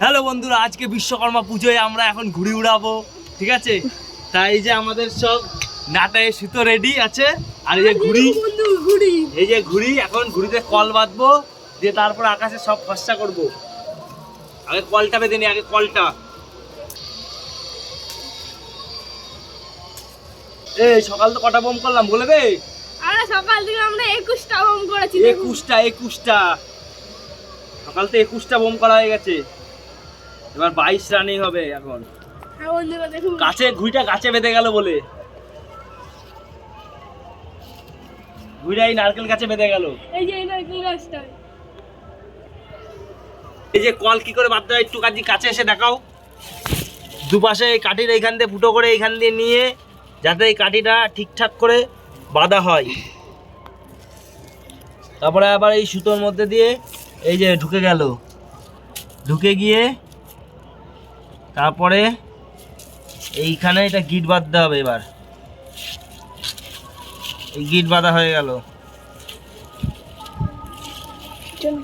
Hello বন্ধুরা, আজকে বিশ্বকর্মা পুজোয় আমরা এখন ঘুড়ি উড়াবো, ঠিক আছে? তাই এই যে আমাদের সব নাটায় সুতো রেডি আছে, আর এই যে ঘুড়ি, এই যে ঘুড়ি, এখন ঘুড়িতে কল বাঁধবো, দিয়ে তারপর আকাশে সব ফর্সা করবো। আগে কলটা বেঁধে নি, আগে কলটা। এই সকাল তো কটা বোম করলাম বলে দে? আরে সকাল থেকে আমরা 21টা বোম করেছি। 21টা সকাল থেকে 21টা বোম করা হয়ে গেছে। এবার 22 রানিং হবে এখন। হ্যাঁ বন্ধুরা দেখুন, গাছে ঘুড়িটা গাছে বেঁধে গেল বলে, ঘুড়িটা এই নারকেল গাছে বেঁধে গেল। এই যে এই নারকেল গাছটা, এই যে কল কি করে বাঁধতে হয় একটু কাছে এসে দেখাও। দুপাশে এই কাঠির এইখান দিয়ে ফুটো করে এইখান দিয়ে নিয়ে, যাতে এই কাঠিটা ঠিকঠাক করে বাঁধা হয়। তারপরে আবার এই সুতোর মধ্যে দিয়ে এই যে ঢুকে গেল, ঢুকে গিয়ে তারপরে এইখানে এটা গিট বাঁধতে হবে। এবার এই গিট বাঁধা হয়ে গেল।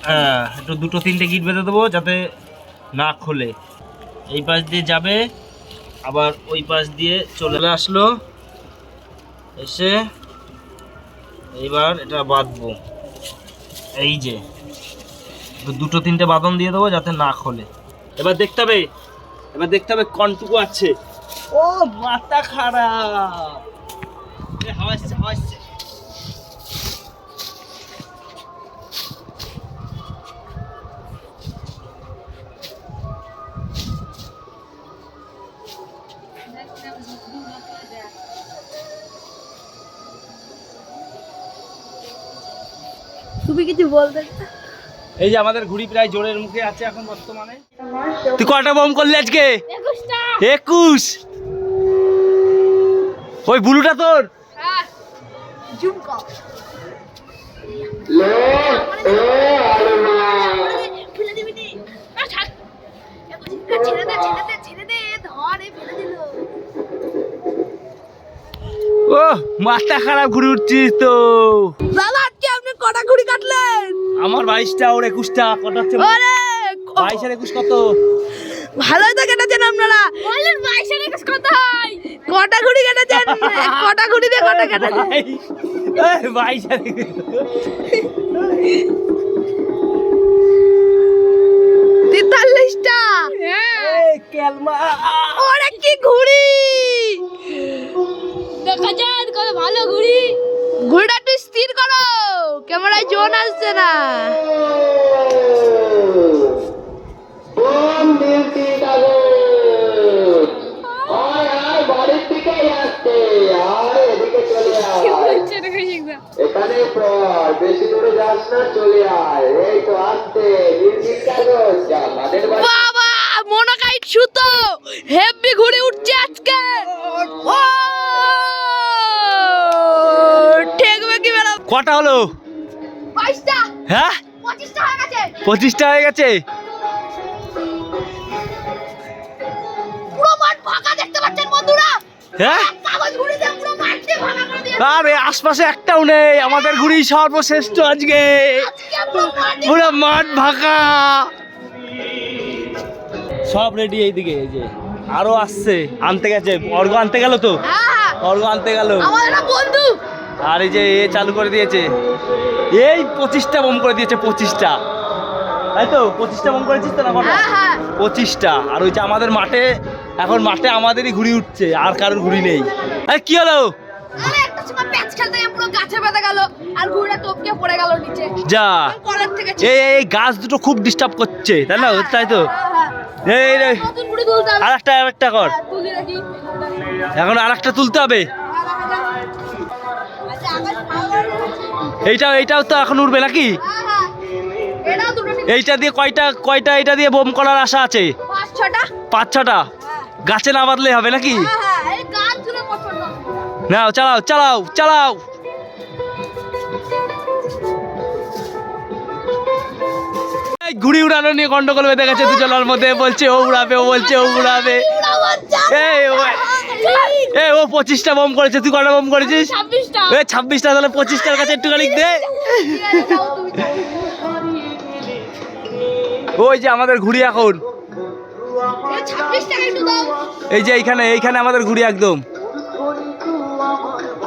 হ্যাঁ, একটু দুটো তিনটে গিট বেঁধে দেবো যাতে না খোলে। এই পাশ দিয়ে যাবে, আবার ওই পাশ দিয়ে চলে আসলো, এসে এইবার এটা বাঁধবো। এই যে দুটো তিনটে বাঁধন দিয়ে দেবো যাতে না খোলে। এবার দেখতে হবে কনটুকু আছে। ও মাথা খারাপ, হাওয়া আসছে। তুমি কিছু বলতে? এই যে আমাদের ঘুড়ি প্রায় জোরের মুখে আছে এখন বর্তমানে। তুই কটা বোম করলি আজকে? 21। ওই বুলুটা তোর? হ্যাঁ, জুম কর। ফেলে দিবি নি? না ছাড়, ছেড়ে দে ধরে ফেলে দিল। ও মাথা খারাপ, ঘুড়ি উঠছিস তো। দাদা আজকে আপনি কটা ঘুড়ি কাটলেন? আমার 22টা ওর 21টা। কটা হচ্ছে? ওরে 22 আর 21 কত? ভালোই তো কেটেছেন আপনারা। বলেন 22 আর 21 কত হয়? কটা ঘুড়ি কেটেছেন? কটা ঘুড়ি দিয়ে কটা কেটেছেন? 22 আর 43টা। এই কেলমা, ওরে কি ঘুড়ি! দেখা যাক কত ভালো ঘুড়ি। ঘুড়িটা একটু স্থির করো, ক্যামেরায় জোন আসছে না। এখানে পর বেশি দূরে যাস না, চলে আয়। এই তো আসছে নীল কাগজ, আমাদের বাড়ি। বাবা মোনোকাইট সুতো, হেভি ঘুড়ি উঠছে আজকে। ও ঠেকবে কি বেলা? কটা হলো? 22টা। হ্যাঁ 25টা হয়ে গেছে। 25টা হয়ে গেছে। পুরো মাঠ ফাঁকা দেখতে পাচ্ছেন বন্ধুরা। হ্যাঁ, কাগজ ঘুড়ি দিয়ে পুরো মাঠটা ফাঁকা করে দিয়েছে। আরে আশপাশে একটাও নেই। আমাদের ঘুড়ি সর্বশ্রেষ্ঠ আজকে, আজকে পুরো মাঠ পুরো মাঠ ফাঁকা। সব রেডি এইদিকে। এই যে আরো আসছে, আনতে গেছে। অর্ঘ আনতে গেল তো, হ্যাঁ, অর্ঘ আনতে গেল। আমাদের একটা বন্ধু। আর এই যে এ চালু করে দিয়েছে, এই 25টা বোম করে দিয়েছে। 25টা, তাই তো? 25টা বোম করেছিস তো না? কটা? হ্যাঁ 25টা। আর ওই যে আমাদের মাঠে, এখন মাঠে আমাদেরই ঘুড়ি উঠছে, আর কারোর ঘুড়ি নেই। আরে কি হলো? আরে একটা সময় প্যাচ খেলতে গিয়ে পুরো গাছে বেঁধে গেল, আর ঘুড়িটা টপকে পড়ে গেল নিচে। যা, কলের থেকে এই গাছ দুটো খুব ডিস্টার্ব করছে, তাই না? তাই তো। এই রে, নতুন ঘুড়ি তুলতে হবে। আরেকটা কর। তুলি রাখি। এখন আরেকটা তুলতে হবে। আচ্ছা আকাশ ভালো। এইটাও তো এখন উঠবে নাকি? হ্যাঁ এটাও দুটো নিবি। এইটা দিয়ে কয়টা এটা দিয়ে বোম করার আশা আছে? 5-6টা। 5-6টা। গাছে না বাঁধলে হবে নাকি? হ্যাঁ এই গাছ তুলে পছন্দ। নাও, চালাও। এই ঘুড়ি উড়ানো নিয়ে গন্ডগোল বেঁধে গেছে দুজনের মধ্যে। বলছে ও উড়াবে, ও বলছে ও উড়াবে। ও 25টা বোম করেছে, তুই কটা বোম করেছিস? 26টা। 26টা, তাহলে 25টার কাছে একটুখানি দে। ওই যে আমাদের ঘুড়ি এখন 26 টাকা একটু দাও। এই যে এইখানে আমাদের ঘুড়ি একদম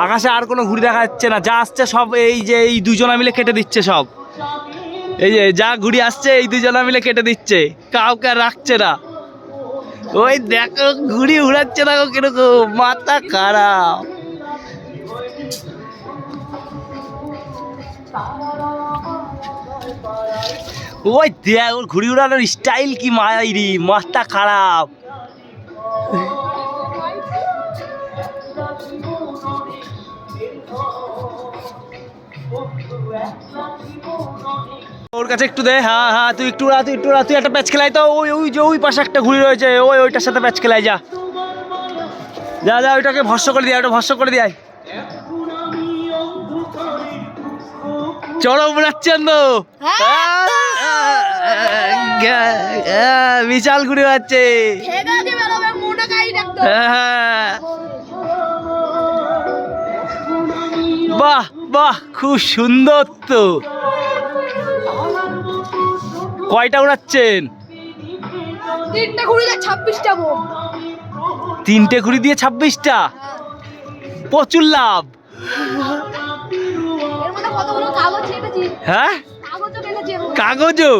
আকাশে, আর কোনো ঘুড়ি দেখা যাচ্ছে না, যা আসছে সব এই যে এই দুজনা মিলে কেটে দিচ্ছে সব। এই যে যা ঘুড়ি আসছে এই দুজনা মিলে কেটে দিচ্ছে, কাউকে রাখছে না। ওই দেখো ঘুড়ি উড়াচ্ছে না কিরকম, মাথা খারাপ। ওই দেখ ওর ঘুড়ি উড়ানোর স্টাইল কি মায়াইরি, মাথা খারাপ। ওর কাছে একটু দে। হ্যাঁ হ্যাঁ, তুই একটু উড়া, তুই একটা প্যাচ খেলাই তো। ওই ওই যে ওই পাশে একটা ঘুড়ি রয়েছে, ওইটার সাথে প্যাচ খেলাই। যা যা যা, ওইটাকে ভস্য করে দিয়ে, ওটা ভস্য করে দিয়ে। চড়ো উড়াচ্ছেন তো, বিশাল ঘুড়ি যাচ্ছে। বাহ বাহ, খুব সুন্দর তো। কয়টা উড়াচ্ছেন? 3টে ঘুড়ি দিয়ে 26টা বোম। 3টে ঘুড়ি দিয়ে 26টা, প্রচুর লাভ। এর মধ্যে কতগুলো কাগজ কেটেছি। হ্যাঁ, কাগজও কেটেছি। কাগজও।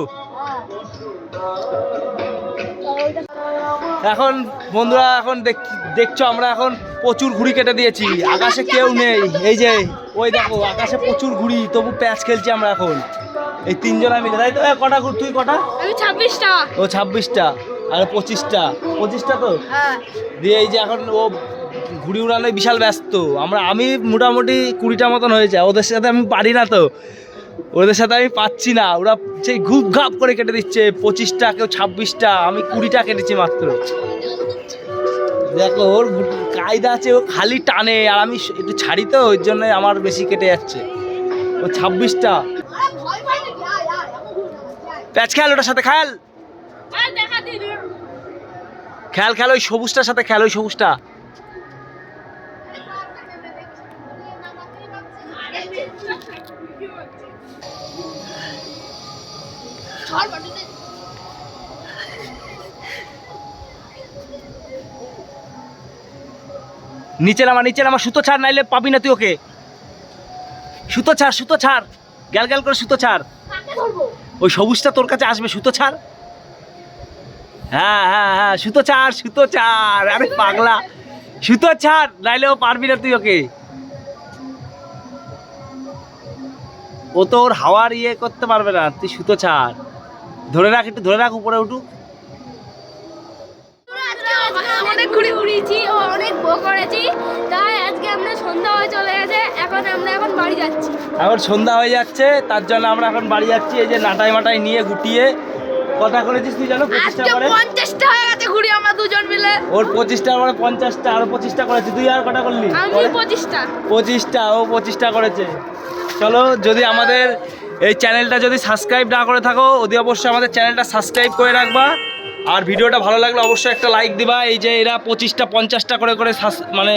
এখন বন্ধুরা, এখন দেখছো আমরা এখন প্রচুর ঘুড়ি কেটে দিয়েছি, আকাশে কেউ নেই। এই যে ওই দেখো আকাশে প্রচুর ঘুড়ি, তবু প্যাচ খেলছি আমরা এখন এই 3 জনা মিলে, তাই তো? কটা ঘুড়ি তুই কটা? আমি 26টা। ও 26টা, আর 25টা তো। হ্যাঁ, দিয়ে এই যে এখন ও ঘুড়ি উড়ানোয় বিশাল ব্যস্ত। আমি মোটামুটি 20টা মতন হয়েছে, ওদের সাথে আমি পারি না তো, ওদের সাথে আমি পাচ্ছি না। ওরা সেই ঘুপ ঘাপ করে কেটে দিচ্ছে 25টা, কেউ 26টা, আমি 20টা কেটেছি মাত্র। দেখো ওর কায়দা আছে, ও খালি টানে, আর আমি একটু ছাড়ি তো, ওই জন্য আমার বেশি কেটে যাচ্ছে। ও 26টা। প্যাচ খেল, ওটার সাথে খেল, খেল ওই সবুজটার সাথে খেল, ওই সবুজটা। নিচে নামা, সুতো ছাড়, নাইলে পাবি না তুই ওকে। সুতো ছাড়, গ্যাল করে সুতো ছাড়। ওই সবুজটা তোর কাছে আসবে, সুতো ছাড়। হ্যাঁ হ্যাঁ হ্যাঁ, সুতো ছাড়। আরে পাগলা, সুতো ছাড়, নাইলে ও পারবি না তুই ওকে। ও তো ওর হাওয়ার ইয়ে করতে পারবে না, তুই সুতো ছাড়। ধরে রাখ, একটু ধরে রাখ, উপরে উঠুক। অনেক ঘুড়ি উড়িয়েছি ও অনেক বো করেছি, তাই আজকে আমরা সন্ধ্যা হয়ে চলে গেছে। এখন বাড়ি যাচ্ছি। এখন সন্ধ্যা হয়ে যাচ্ছে, তার জন্য আমরা এখন বাড়ি যাচ্ছি। এই যে নাটাই মাটাই নিয়ে গুটিয়ে। কটা করেছিস তুই জানো? 25টা করে। 50টা হয়ে গেছে ঘুড়ি আমরা দুজন মিলে। ওর 25টা করে 50টা, আর 25টা করেছে। তুই আর কটা করলি? আমি 25টা। 25টা, ও 25টা করেছে। চলো, যদি আমাদের এই চ্যানেলটা যদি সাবস্ক্রাইব না করে থাকো, অবশ্যই আমাদের চ্যানেলটা সাবস্ক্রাইব করে রাখবা। আর ভিডিওটা ভালো লাগলে অবশ্যই একটা লাইক দিবা। এই যে এরা 25টা 50টা করে মানে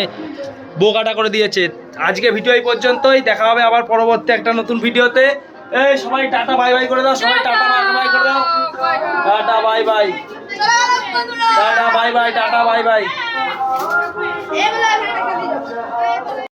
বোকাটা করে দিয়েছে। আজকে ভিডিও এই পর্যন্তই, দেখা হবে আবার পরবর্তী একটা নতুন ভিডিওতে। এই সবাই টাটা বাই বাই করে দাও, সবাই টাটা বাই বাই করে দাও। Tata bye bye, tata bye bye, tata bye bye.